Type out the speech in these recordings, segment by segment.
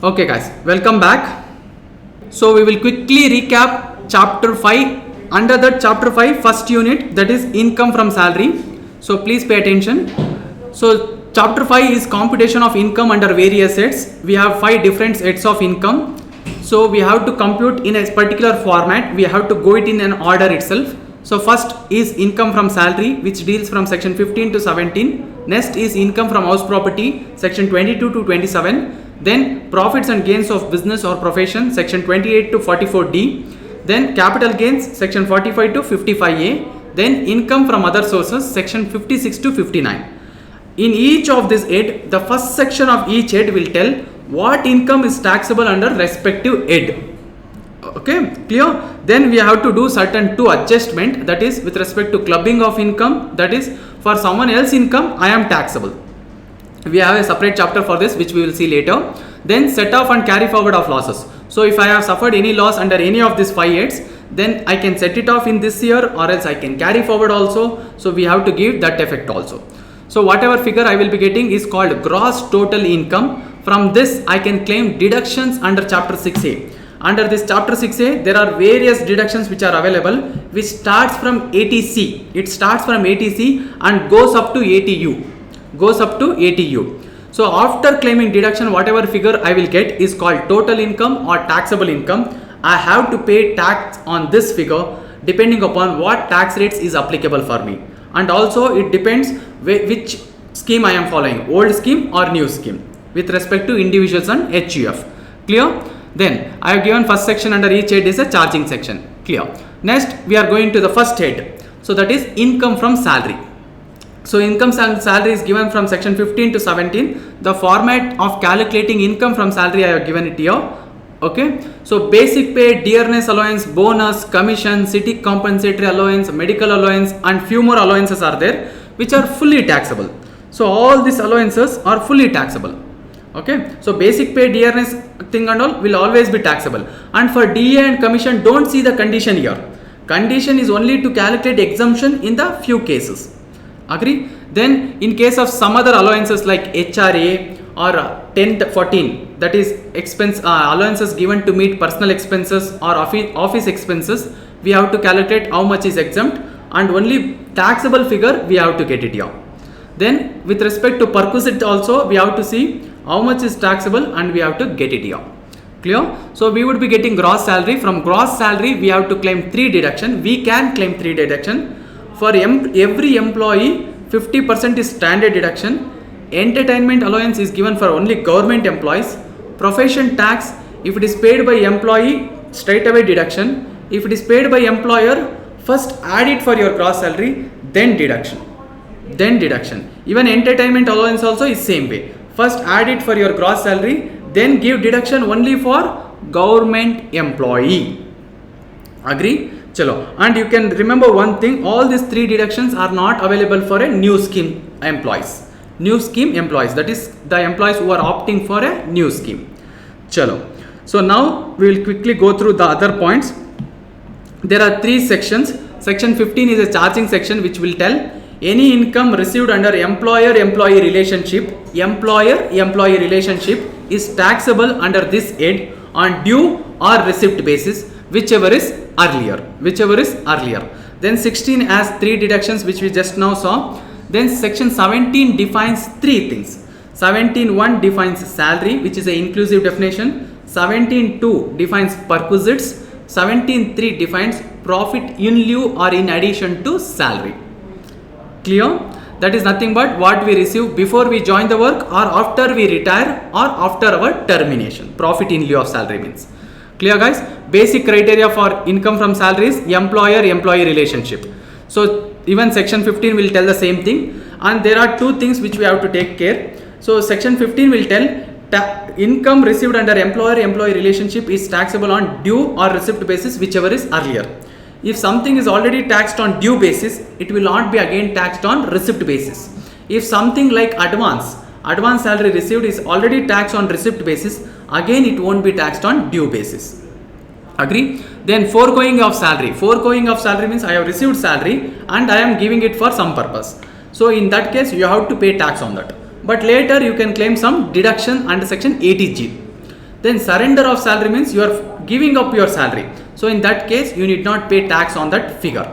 Okay guys, welcome back. So we will quickly recap chapter 5. Under that chapter 5 first unit, that is income from salary. So please pay attention. So chapter 5 is computation of income under various heads. We have 5 different heads of income. So we have to compute in a particular format. We have to go it in an order itself. So first is income from salary, which deals from section 15 to 17. Next is income from house property, section 22 to 27. Then profits and gains of business or profession, section 28 to 44D. Then capital gains, section 45 to 55A. Then income from other sources, section 56 to 59. In each of this head, the first section of each head will tell what income is taxable under respective head. Okay, clear? Then we have to do certain two adjustment, that is with respect to clubbing of income, that is for someone else income I am taxable. We have a separate chapter for this which we will see later. Then set off and carry forward of losses. So if I have suffered any loss under any of these 5 heads, then I can set it off in this year or else I can carry forward also. So we have to give that effect also. So whatever figure I will be getting is called gross total income. From this I can claim deductions under chapter 6A. Under this chapter 6A, there are various deductions which are available, which starts from ATC. It starts from ATC and goes up to ATU. So after claiming deduction, whatever figure I will get is called total income or taxable income. I have to pay tax on this figure depending upon what tax rates is applicable for me. And also it depends which scheme I am following, old scheme or new scheme, with respect to individuals and HUF. Clear? Then I have given first section under each head is a charging section. Clear? Next we are going to the first head. So that is income from salary. So income salary is given from section 15 to 17. The format of calculating income from salary I have given it here. Okay. So basic pay, dearness allowance, bonus, commission, city compensatory allowance, medical allowance and few more allowances are there which are fully taxable. So all these allowances are fully taxable. Okay. So basic pay, dearness thing and all will always be taxable. And for DA and commission, don't see the condition here. Condition is only to calculate exemption in the few cases. Agree? Then in case of some other allowances like HRA or 1014, that is expense allowances given to meet personal expenses or office expenses, we have to calculate how much is exempt and only taxable figure we have to get it here. Then with respect to perquisite also we have to see how much is taxable and we have to get it here. Clear? So we would be getting gross salary. From gross salary we have to claim 3 deduction. We can claim 3 deduction. For every employee 50% is standard deduction. Entertainment allowance is given for only government employees. Profession tax, if it is paid by employee, straight away deduction. If it is paid by employer, first add it for your gross salary, then deduction. Even entertainment allowance also is same way. First add it for your gross salary, then give deduction only for government employee. Agree? Chalo. And you can remember one thing, all these 3 deductions are not available for a new scheme employees. New scheme employees, that is the employees who are opting for a new scheme. Chalo. So now we will quickly go through the other points. There are 3 sections. Section 15 is a charging section which will tell any income received under employer-employee relationship is taxable under this head on due or receipt basis, whichever is earlier. Then 16 has 3 deductions which we just now saw. Then section 17 defines 3 things. 17.1 defines salary, which is an inclusive definition. 17.2 defines perquisites. 17.3 defines profit in lieu or in addition to salary. Clear? That is nothing but what we receive before we join the work or after we retire or after our termination. Profit in lieu of salary means. Clear guys? Basic criteria for income from salary is employer-employee relationship. So even section 15 will tell the same thing, and there are 2 things which we have to take care. So section 15 will tell income received under employer-employee relationship is taxable on due or receipt basis, whichever is earlier. If something is already taxed on due basis, it will not be again taxed on receipt basis. If something like advance salary received is already taxed on receipt basis, again it won't be taxed on due basis. Agree? Then foregoing of salary. Foregoing of salary means I have received salary and I am giving it for some purpose. So in that case you have to pay tax on that. But later you can claim some deduction under section 80G. Then surrender of salary means you are giving up your salary. So in that case, you need not pay tax on that figure.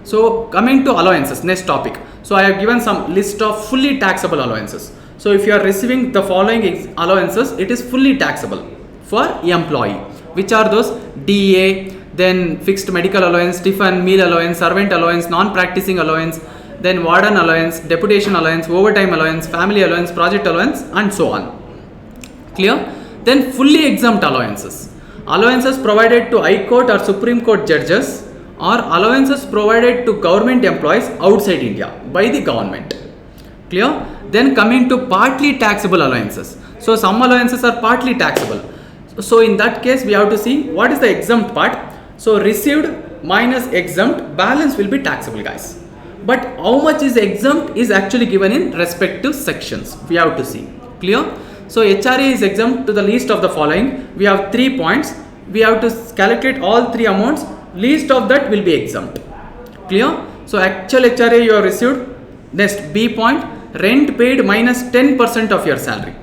So coming to allowances, next topic. So I have given some list of fully taxable allowances. So if you are receiving the following allowances, it is fully taxable for employee. Which are those? DA, then fixed medical allowance, tiffin, meal allowance, servant allowance, non-practicing allowance, then warden allowance, deputation allowance, overtime allowance, family allowance, project allowance, and so on. Clear? Then fully exempt allowances. Allowances provided to High Court or Supreme Court judges, or allowances provided to government employees outside India by the government. Clear? Then coming to partly taxable allowances. So some allowances are partly taxable. So in that case, we have to see what is the exempt part. So received minus exempt, balance will be taxable, guys. But how much is exempt is actually given in respective sections. We have to see. Clear? So HRA is exempt to the least of the following. We have 3 points. We have to calculate all 3 amounts. Least of that will be exempt. Clear? So actual HRA you have received. Next, B point, rent paid minus 10% of your salary.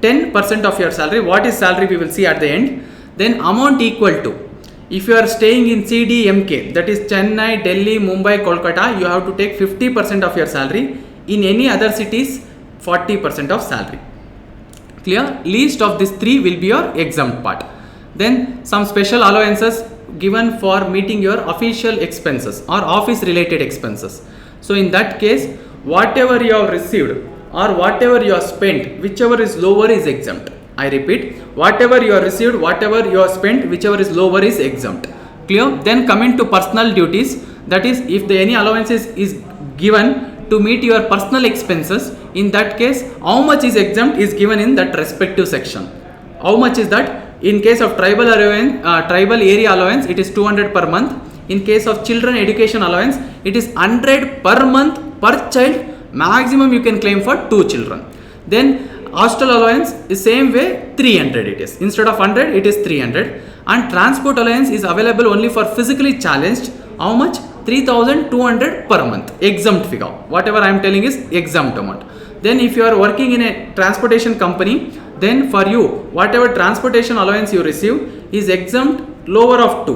10% of your salary. What is salary? We will see at the end. Then amount equal to, if you are staying in CDMK, that is Chennai, Delhi, Mumbai, Kolkata, you have to take 50% of your salary. In any other cities, 40% of salary. Clear? Least of these 3 will be your exempt part. Then some special allowances given for meeting your official expenses or office related expenses. So in that case, whatever you have received or whatever you have spent, whichever is lower is exempt. I repeat, whatever you have received, whatever you have spent, whichever is lower is exempt. Clear? Then coming to personal duties, that is if any allowance is given to meet your personal expenses, in that case how much is exempt is given in that respective section. How much is that? In case of tribal area allowance, it is 200 per month. In case of children education allowance, it is 100 per month per child. Maximum you can claim for 2 children. Then hostel allowance is same way, 300 it is. Instead of 100, it is 300. And transport allowance is available only for physically challenged. How much? 3,200 per month. Exempt figure. Whatever I am telling is exempt amount. Then if you are working in a transportation company, then for you, whatever transportation allowance you receive is exempt lower of 2.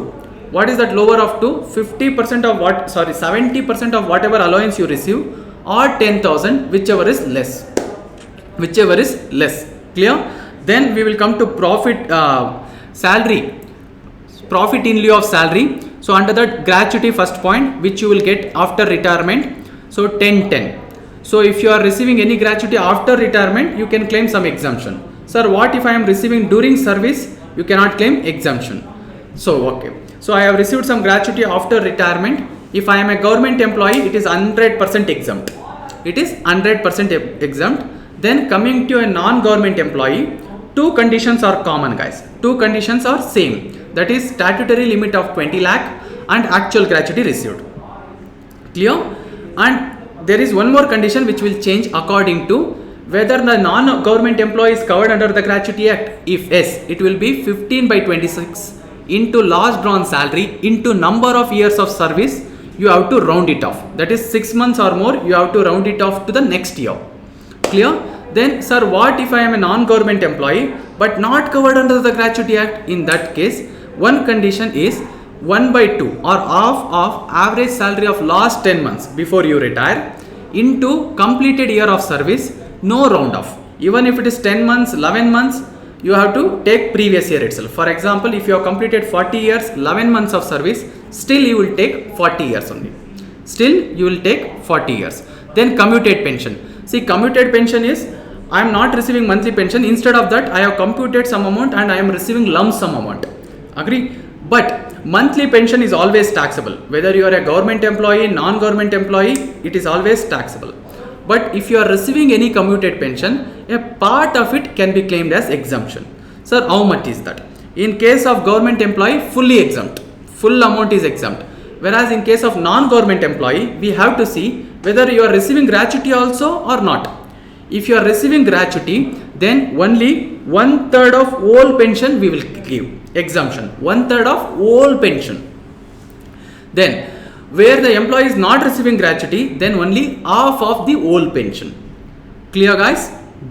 What is that lower of 2? 50% of what, 70% of whatever allowance you receive, or 10,000, whichever is less. Whichever is less. Clear? Then we will come to profit, salary, profit in lieu of salary. So under that gratuity first point, which you will get after retirement. So 10-10. So if you are receiving any gratuity after retirement, you can claim some exemption. Sir, what if I am receiving during service? You cannot claim exemption. So okay. So I have received some gratuity after retirement. If I am a government employee, it is 100% exempt. It is 100% exempt. Then coming to a non-government employee, 2 conditions are common, guys. 2 conditions are same. That is statutory limit of 20 lakh and actual gratuity received. Clear? And there is one more condition which will change according to whether the non-government employee is covered under the Gratuity Act. If yes, it will be 15/26 into last drawn salary into number of years of service. You have to round it off. That is 6 months or more. You have to round it off to the next year. Clear? Then, sir, what if I am a non-government employee but not covered under the Gratuity Act? In that case, one condition is 1/2 or half of average salary of last 10 months before you retire into completed year of service. No round off. Even if it is 10 months, 11 months, you have to take previous year itself. For example, if you have completed 40 years, 11 months of service, still you will take 40 years only. Still you will take 40 years. Then commuted pension. See, commuted pension is, I am not receiving monthly pension. Instead of that, I have computed some amount and I am receiving lump sum amount. Agree? But monthly pension is always taxable. Whether you are a government employee, non-government employee, it is always taxable. But if you are receiving any commuted pension, a part of it can be claimed as exemption. Sir, how much is that? In case of government employee, fully exempt. Full amount is exempt. Whereas in case of non-government employee, we have to see whether you are receiving gratuity also or not. If you are receiving gratuity, then only 1/3 of whole pension we will give. Exemption. 1/3 of whole pension. Then where the employee is not receiving gratuity, then only half of the whole pension. Clear, guys?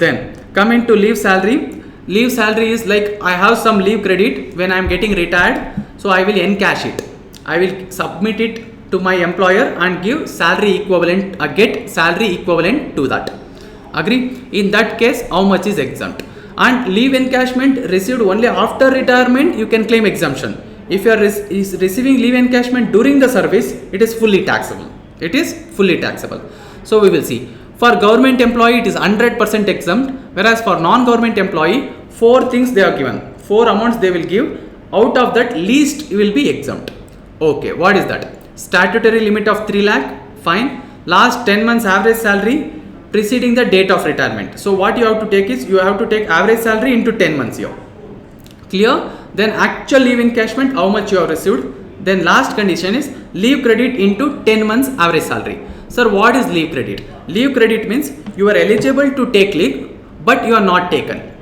Then coming to leave salary, Leave salary is like I have some leave credit when I am getting retired, so I will encash it. I will submit it to my employer and give salary equivalent, get salary equivalent to that. Agree? In that case, how much is exempt? And leave encashment received only after retirement, you can claim exemption. If you are receiving leave encashment during the service, it is fully taxable. It is fully taxable. So we will see. For government employee, it is 100% exempt, whereas for non-government employee, 4 things they are given. 4 amounts they will give. Out of that, least will be exempt. Okay, what is that? Statutory limit of 3 lakh, fine. Last 10 months average salary preceding the date of retirement. So what you have to take is, you have to take average salary into 10 months here. Clear? Then actual leave encashment, how much you have received. Then last condition is leave credit into 10 months average salary. Sir, what is leave credit? Leave credit means you are eligible to take leave, but you are not taken.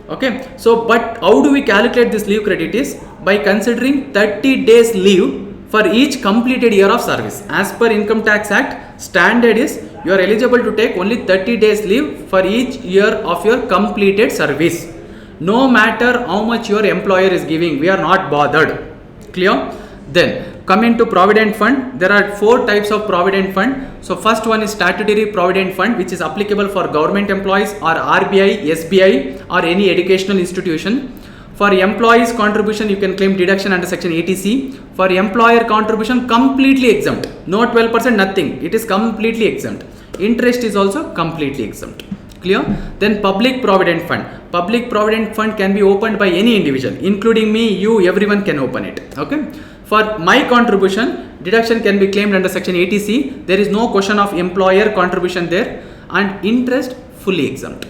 Okay. So, but how do we calculate this leave credit is by considering 30 days leave for each completed year of service. As per Income Tax Act, standard is you are eligible to take only 30 days leave for each year of your completed service. No matter how much your employer is giving, we are not bothered. Clear? Then coming to provident fund, there are 4 types of provident fund. So first one is statutory provident fund, which is applicable for government employees or RBI, SBI or any educational institution. For employees contribution, you can claim deduction under section 80C. For employer contribution, completely exempt. No 12%, nothing. It is completely exempt. Interest is also completely exempt. Clear? Then public provident fund. Public provident fund can be opened by any individual, including me, you, everyone can open it. Okay. For my contribution, deduction can be claimed under section 80C. There is no question of employer contribution there, and interest fully exempt.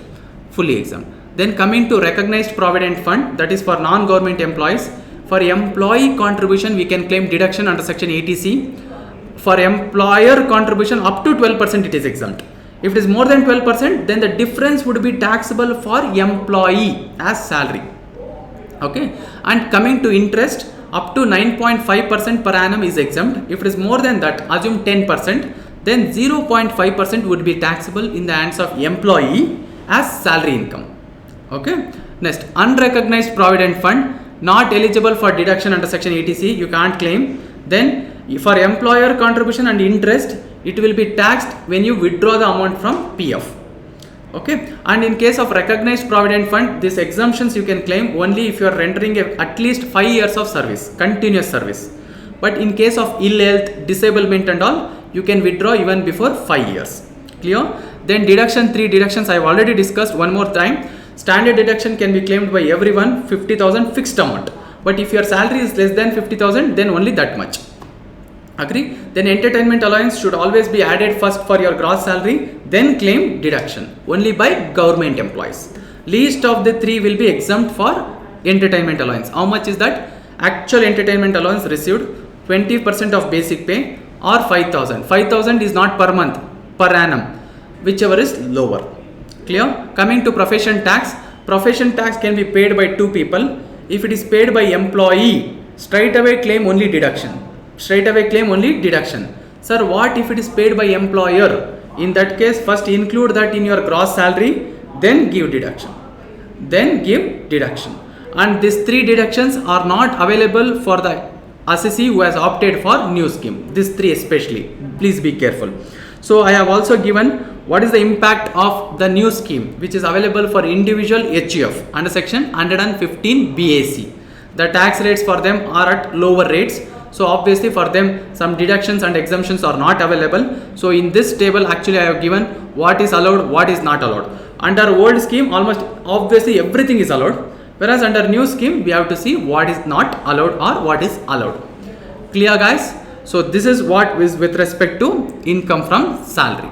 Fully exempt. Then coming to recognized provident fund, that is for non-government employees. For employee contribution, we can claim deduction under section 80C. For employer contribution up to 12%, it is exempt. If it is more than 12%, then the difference would be taxable for employee as salary. Okay. And coming to interest, up to 9.5% per annum is exempt. If it is more than that, assume 10%, then 0.5% would be taxable in the hands of employee as salary income. Okay. Next, unrecognized provident fund, not eligible for deduction under section 80C, you can't claim. Then for employer contribution and interest, it will be taxed when you withdraw the amount from PF. Okay. And in case of recognized provident fund, these exemptions you can claim only if you are rendering at least 5 years of service, continuous service. But in case of ill health, disablement and all, you can withdraw even before 5 years. Clear? Then deduction, 3 deductions I have already discussed one more time. Standard deduction can be claimed by everyone, 50,000 fixed amount. But if your salary is less than 50,000, then only that much. Agree? Then entertainment allowance should always be added first for your gross salary, then claim deduction only by government employees. Least of the 3 will be exempt for entertainment allowance. How much is that? Actual entertainment allowance received 20% of basic pay or 5,000. 5,000 is not per month, per annum, whichever is lower. Clear? Coming to profession tax can be paid by 2 people. If it is paid by employee, straight away claim only deduction. Sir, what if it is paid by employer? In that case, first include that in your gross salary, then give deduction. And these 3 deductions are not available for the assessee who has opted for new scheme. These 3 especially. Please be careful. So I have also given what is the impact of the new scheme which is available for individual HUF under section 115 BAC. The tax rates for them are at lower rates. So obviously for them some deductions and exemptions are not available. So in this table actually I have given what is allowed, what is not allowed. Under old scheme almost obviously everything is allowed, whereas under new scheme we have to see what is not allowed or what is allowed. Clear guys? So this is what is with respect to income from salary.